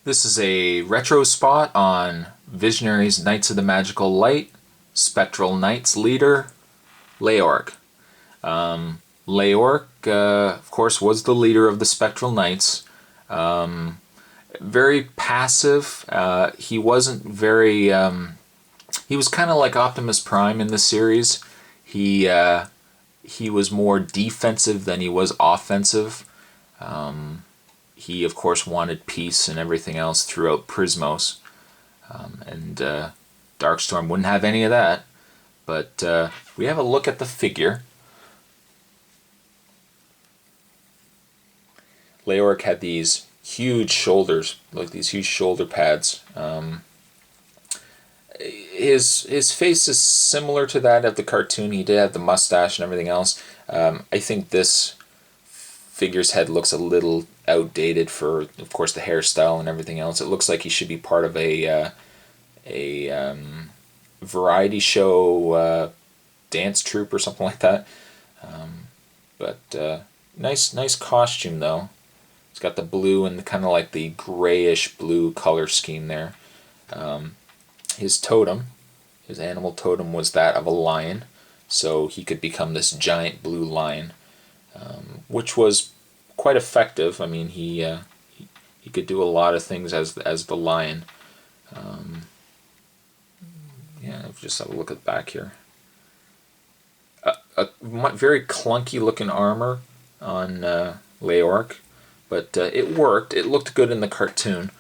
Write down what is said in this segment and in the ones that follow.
This is a retro spot on Visionaries Knights of the Magical Light, Spectral Knights leader, Leoric. Leoric, of course, was the leader of the Spectral Knights. Very passive. He wasn't very. He was kind of like Optimus Prime in the series. He was more defensive than he was offensive. He, of course, wanted peace and everything else throughout Prismos. And Darkstorm wouldn't have any of that. But we have a look at the figure. Leoric had these huge shoulders, like these huge shoulder pads. His face is similar to that of the cartoon. He did have the mustache and everything else. I think this figure's head looks a little outdated for, of course, the hairstyle and everything else. It looks like he should be part of a variety show dance troupe or something like that. But nice costume though. It's got the blue and kind of like the grayish blue color scheme there. His totem, his animal totem, was that of a lion, so he could become this giant blue lion, which was quite effective. I mean, he could do a lot of things as the lion. Yeah, just have a look at the back here. A very clunky looking armor on Leoric, but it worked. It looked good in the cartoon.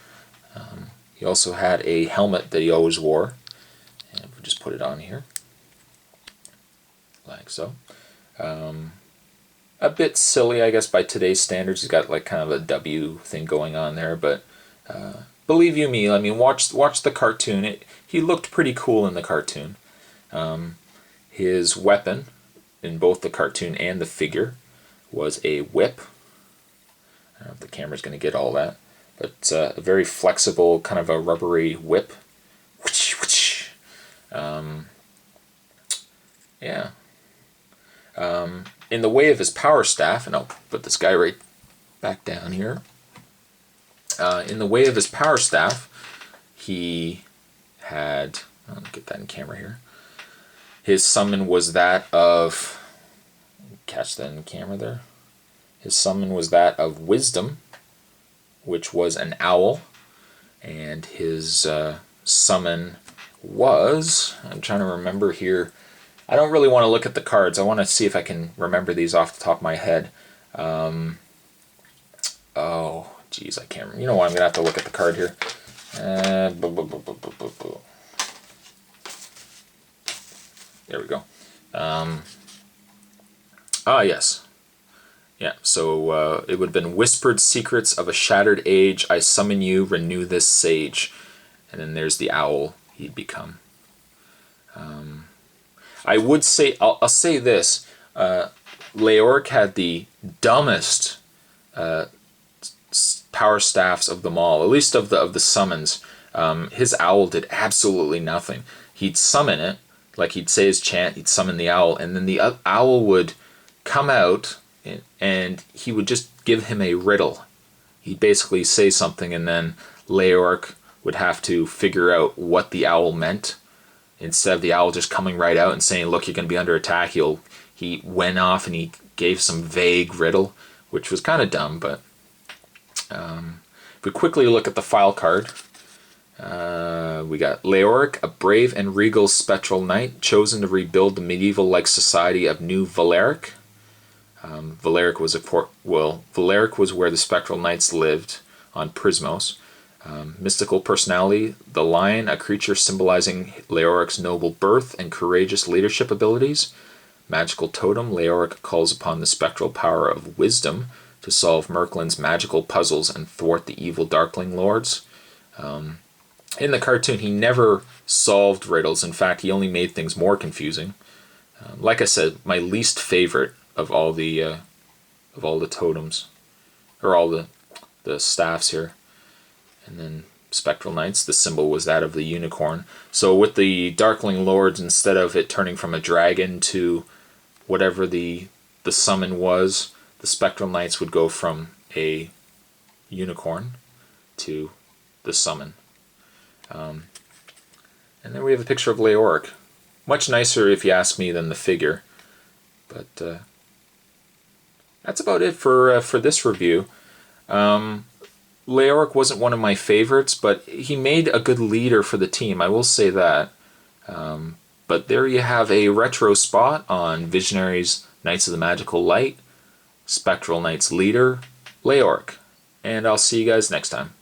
He also had a helmet that he always wore, and we'll just put it on here, like so. A bit silly, I guess, by today's standards. He's got like kind of a W thing going on there, but believe you me, I mean, watch the cartoon. He looked pretty cool in the cartoon. His weapon in both the cartoon and the figure was a whip. I don't know if the camera's going to get all that, but a very flexible, kind of a rubbery whip. Yeah. In the way of his power staff, and I'll put this guy right back down here. In the way of his power staff, he had, I'll get that in camera here. His summon was that of, catch that in camera there. His summon was that of wisdom, which was an owl, and his summon was, I'm trying to remember here, I don't really want to look at the cards, I want to see if I can remember these off the top of my head. Oh, geez, I can't remember. You know what, I'm going to have to look at the card here. There we go. Yes. Yeah, so it would have been Whispered Secrets of a Shattered Age, I summon you, renew this sage. And then there's the owl he'd become. I would say, I'll say this, Leoric had the dumbest power staffs of them all, at least of the summons. His owl did absolutely nothing. He'd summon it, like he'd say his chant, he'd summon the owl, and then the owl would come out, and he would just give him a riddle. He'd basically say something, and then Leoric would have to figure out what the owl meant. Instead of the owl just coming right out and saying, look, you're going to be under attack, he went off and he gave some vague riddle, which was kind of dumb, but if we quickly look at the file card, we got Leoric, a brave and regal spectral knight, chosen to rebuild the medieval-like society of New Valeric. Valeric was where the Spectral Knights lived on Prismos. Mystical personality, the lion, a creature symbolizing Leoric's noble birth and courageous leadership abilities. Magical totem, Leoric calls upon the spectral power of wisdom to solve Merklin's magical puzzles and thwart the evil Darkling Lords. In the cartoon, he never solved riddles. In fact, he only made things more confusing. Like I said, my least favorite of all the totems, or all the staffs here. And then Spectral Knights, the symbol was that of the unicorn. So with the Darkling Lords, instead of it turning from a dragon to whatever the summon was, the Spectral Knights would go from a unicorn to the summon. And then we have a picture of Leoric. Much nicer, if you ask me, than the figure. But that's about it for this review. Leoric wasn't one of my favorites, but he made a good leader for the team, I will say that. But there you have a retro spot on Visionaries, Knights of the Magical Light, Spectral Knights leader, Leoric. And I'll see you guys next time.